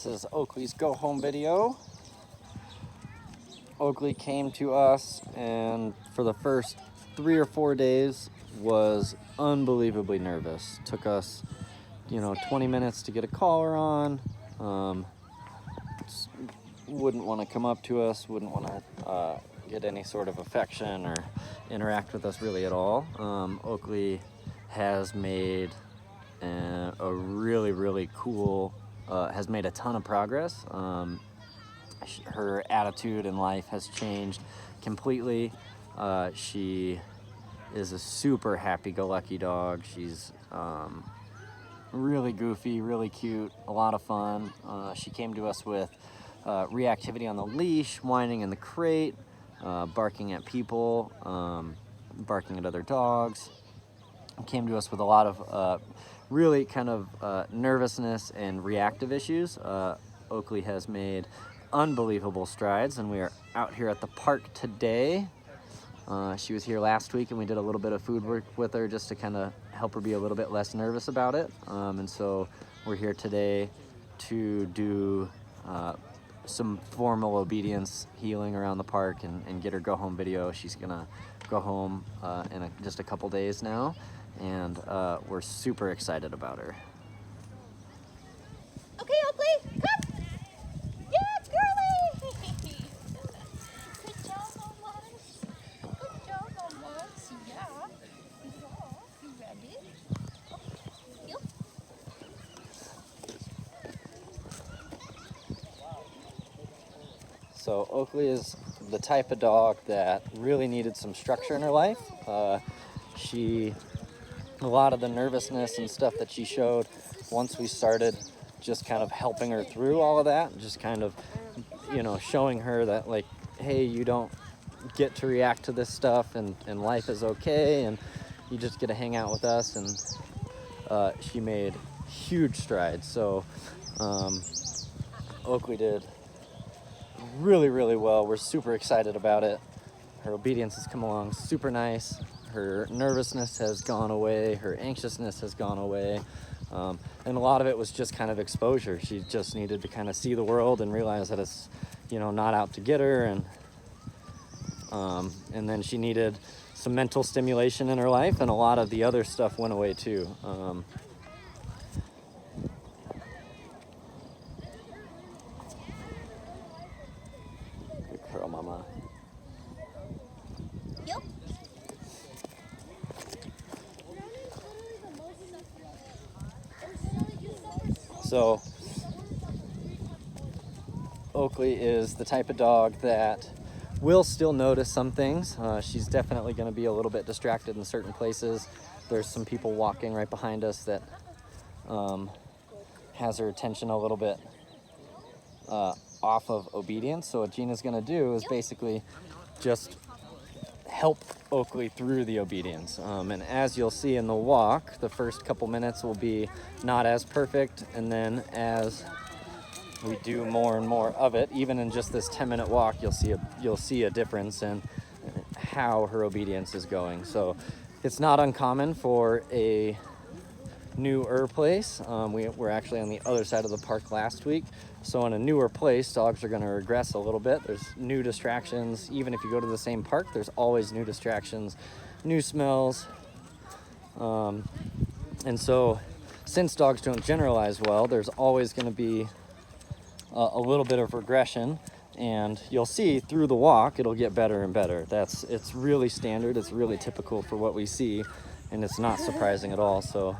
This is Oakley's go home video. Oakley came to us and for the first 3 or 4 days was unbelievably nervous. Took us, 20 minutes to get a collar on. Wouldn't want to come up to us, wouldn't want to get any sort of affection or interact with us really at all. Oakley has made a really cool, has made a ton of progress. Her attitude in life has changed completely. She is a super happy-go-lucky dog. She's really goofy, really cute, a lot of fun. She came to us with reactivity on the leash, whining in the crate, barking at people, barking at other dogs. Came to us with a lot of really kind of nervousness and reactive issues. Oakley has made unbelievable strides, and we are out here at the park today. She was here last week and we did a little bit of food work with her just to kind of help her be a little bit less nervous about it. And so we're here today to do some formal obedience healing around the park and get her go home video. She's gonna go home in just a couple days now, and we're super excited about her. Okay, Oakley, come! Yes, girly! Good job, Mamas. Good job, Mamas. Yeah. You ready? Okay. Yep. So Oakley is the type of dog that really needed some structure in her life. A lot of the nervousness and stuff that she showed once we started just kind of helping her through all of that, just kind of, showing her that, like, hey, you don't get to react to this stuff, and life is okay, and you just get to hang out with us. And she made huge strides. So Oakley did really well. We're super excited about it. Her obedience has come along super nice. Her nervousness has gone away. Her anxiousness has gone away. And a lot of it was just kind of exposure. She just needed to kind of see the world and realize that it's, not out to get her. And then she needed some mental stimulation in her life, and a lot of the other stuff went away too. Good girl, Mama. Yep. So Oakley is the type of dog that will still notice some things. She's definitely going to be a little bit distracted in certain places. There's some people walking right behind us that has her attention a little bit off of obedience. So what Gina's going to do is basically just help Oakley through the obedience. And as you'll see in the walk, the first couple minutes will be not as perfect, and then as we do more and more of it, even in just this 10-minute walk, you'll see a difference in how her obedience is going. So it's not uncommon for a newer place. We were actually on the other side of the park last week. So in a newer place, dogs are going to regress a little bit. There's new distractions. Even if you go to the same park, there's always new distractions, new smells. And so since dogs don't generalize well, there's always going to be a little bit of regression. And you'll see through the walk, it'll get better and better. It's really standard. It's really typical for what we see, and it's not surprising at all. So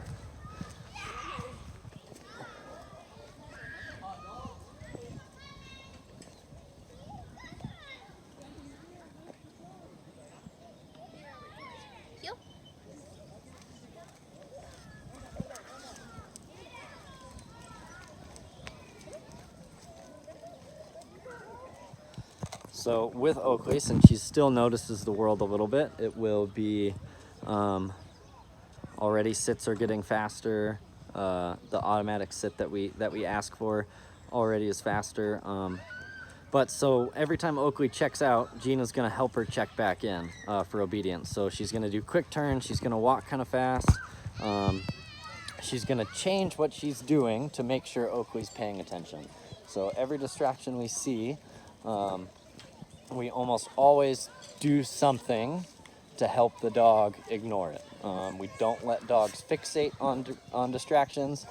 Yep. So with Oakley, since she still notices the world a little bit, it will be already sits are getting faster. The automatic sit that we ask for already is faster. But so every time Oakley checks out, Gina's gonna help her check back in for obedience. So she's gonna do quick turns, she's gonna walk kind of fast. She's gonna change what she's doing to make sure Oakley's paying attention. So every distraction we see, we almost always do something to help the dog ignore it. We don't let dogs fixate on distractions.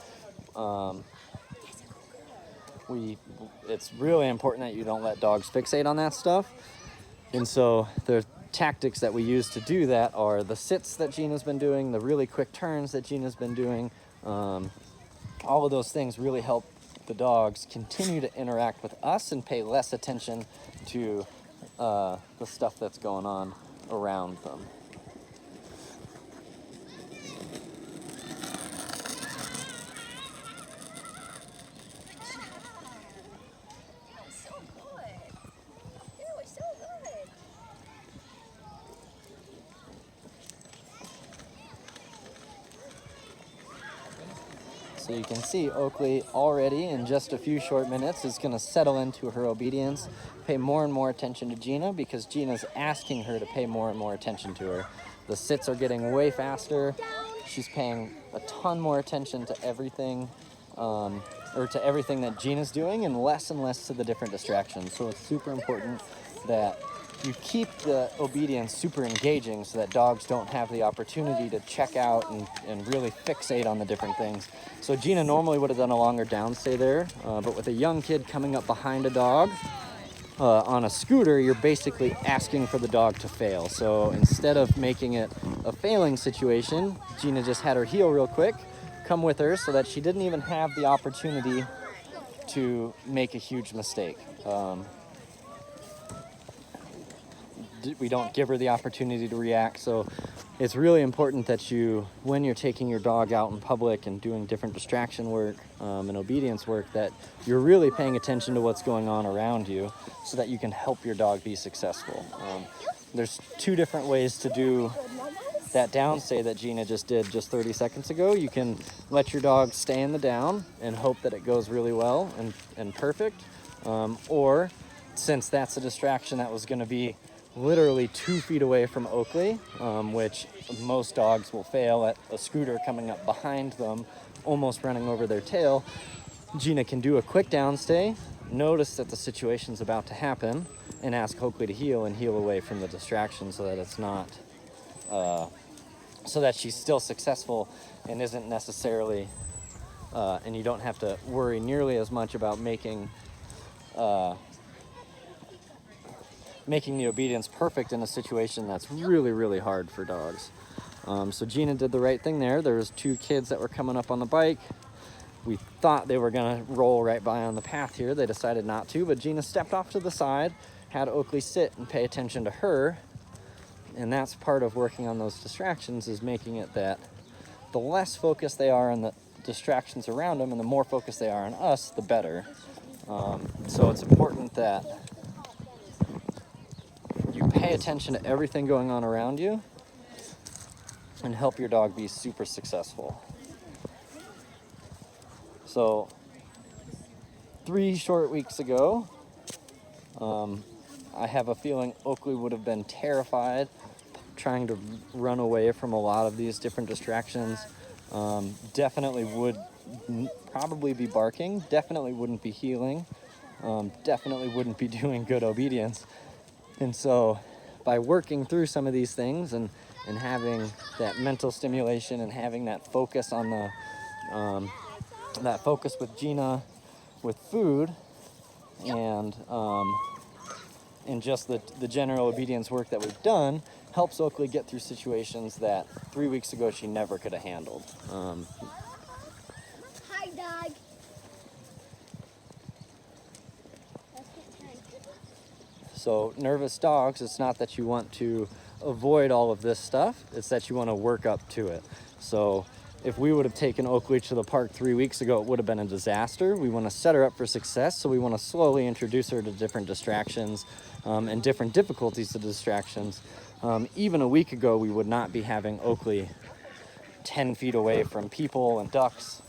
It's really important that you don't let dogs fixate on that stuff. And so the tactics that we use to do that are the sits that Gina's been doing, the really quick turns that Gina's been doing. All of those things really help the dogs continue to interact with us and pay less attention to the stuff that's going on around them. So good. That was so good. So you can see Oakley already in just a few short minutes is going to settle into her obedience, pay more and more attention to Gina because Gina's asking her to pay more and more attention to her. The sits are getting way faster. She's paying a ton more attention to everything, or to everything that Gina's doing and less to the different distractions. So it's super important that you keep the obedience super engaging so that dogs don't have the opportunity to check out and really fixate on the different things. So Gina normally would have done a longer downstay there, but with a young kid coming up behind a dog on a scooter, you're basically asking for the dog to fail. So instead of making it a failing situation, Gina just had her heel real quick, come with her so that she didn't even have the opportunity to make a huge mistake. We don't give her the opportunity to react. So it's really important that when you're taking your dog out in public and doing different distraction work and obedience work, that you're really paying attention to what's going on around you so that you can help your dog be successful. There's two different ways to do that downstay that Gina just did just 30 seconds ago. You can let your dog stay in the down and hope that it goes really well and perfect. Or since that's a distraction that was going to be literally 2 feet away from Oakley, which most dogs will fail at a scooter coming up behind them, almost running over their tail, Gina can do a quick downstay, notice that the situation's about to happen, and ask Oakley to heel and heel away from the distraction so that it's not, so that she's still successful and isn't necessarily, and you don't have to worry nearly as much about making the obedience perfect in a situation that's really, really hard for dogs. So Gina did the right thing there. There was 2 kids that were coming up on the bike. We thought they were gonna roll right by on the path here. They decided not to, but Gina stepped off to the side, had Oakley sit and pay attention to her. And that's part of working on those distractions, is making it that the less focused they are on the distractions around them and the more focused they are on us, the better. So it's important that you pay attention to everything going on around you and help your dog be super successful. So 3 short weeks ago, I have a feeling Oakley would have been terrified trying to run away from a lot of these different distractions. Definitely would probably be barking, definitely wouldn't be heeling, definitely wouldn't be doing good obedience. And so by working through some of these things and having that mental stimulation and having that focus on that focus with Gina, with food, and just the general obedience work that we've done, helps Oakley get through situations that 3 weeks ago she never could have handled. Hi, dog. So nervous dogs, it's not that you want to avoid all of this stuff, it's that you want to work up to it. So if we would have taken Oakley to the park 3 weeks ago, it would have been a disaster. We want to set her up for success, so we want to slowly introduce her to different distractions and different difficulties to distractions. Even a week ago, we would not be having Oakley 10 feet away from people and ducks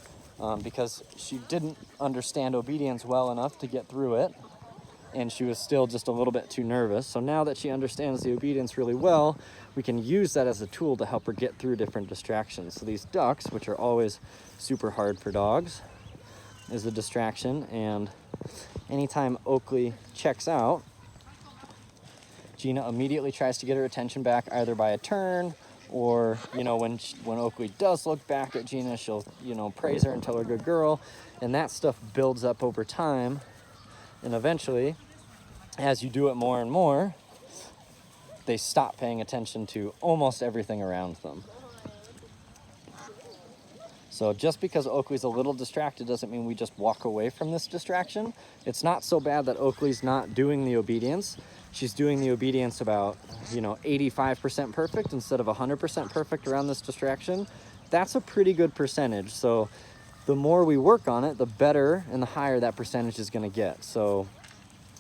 because she didn't understand obedience well enough to get through it, and she was still just a little bit too nervous. So now that she understands the obedience really well, we can use that as a tool to help her get through different distractions. So these ducks, which are always super hard for dogs, is a distraction, and anytime Oakley checks out, Gina immediately tries to get her attention back, either by a turn or, you know, when Oakley does look back at Gina, she'll, you know, praise her and tell her good girl, and that stuff builds up over time, and eventually, as you do it more and more, they stop paying attention to almost everything around them. So just because Oakley's a little distracted doesn't mean we just walk away from this distraction. It's not so bad that Oakley's not doing the obedience. She's doing the obedience about, you know, 85% perfect instead of 100% perfect around this distraction. That's a pretty good percentage. So the more we work on it, the better and the higher that percentage is going to get. So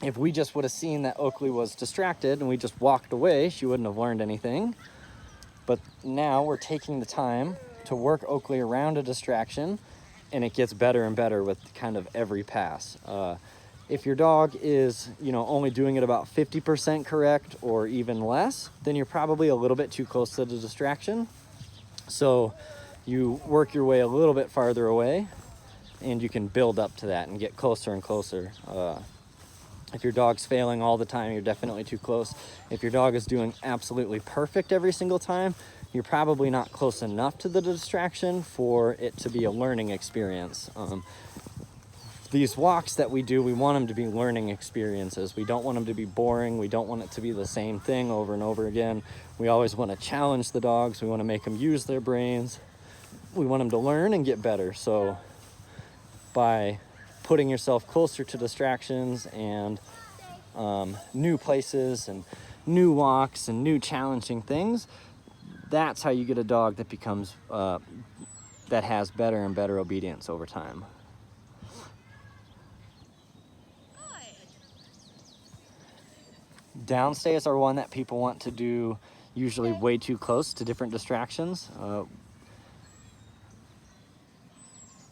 if we just would have seen that Oakley was distracted and we just walked away, she wouldn't have learned anything. But now we're taking the time to work Oakley around a distraction, and it gets better and better with kind of every pass. If your dog is, you know, only doing it about 50% correct or even less, then you're probably a little bit too close to the distraction. So you work your way a little bit farther away, and you can build up to that and get closer and closer. If your dog's failing all the time, you're definitely too close. If your dog is doing absolutely perfect every single time, you're probably not close enough to the distraction for it to be a learning experience. These walks that we do, we want them to be learning experiences. We don't want them to be boring. We don't want it to be the same thing over and over again. We always want to challenge the dogs. We want to make them use their brains. We want them to learn and get better. So by putting yourself closer to distractions and new places and new walks and new challenging things, that's how you get a dog that becomes, that has better and better obedience over time. Downstays are one that people want to do usually way too close to different distractions.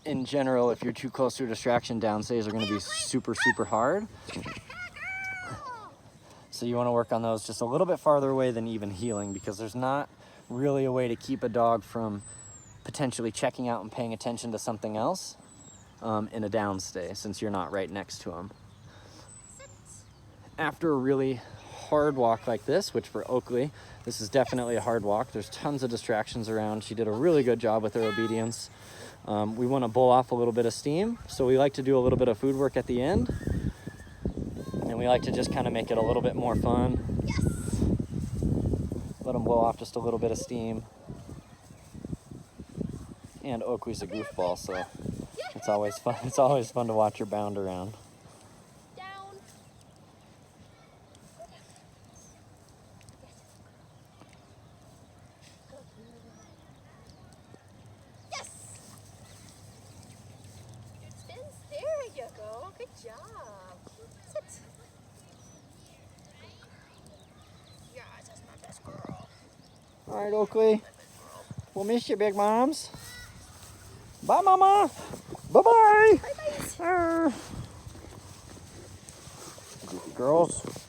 In general, if you're too close to a distraction, downstays are going to be super, super hard. So you want to work on those just a little bit farther away than even heeling, because there's not really a way to keep a dog from potentially checking out and paying attention to something else in a downstay, since you're not right next to them. After a really hard walk like this, which for Oakley, this is definitely a hard walk. There's tons of distractions around. She did a really good job with her obedience. We want to blow off a little bit of steam, so we like to do a little bit of food work at the end, and we like to just kind of make it a little bit more fun. Yes. Let them blow off just a little bit of steam. And Oakley's a goofball, so it's always fun. It's always fun to watch her bound around. Down. Yes. Spins. There you go. Good job. Sit. Yes, that's my best girl. All right, Oakley. We'll miss you, big moms. Bye, Mama. Bye-bye. Bye-bye. Goofy girls.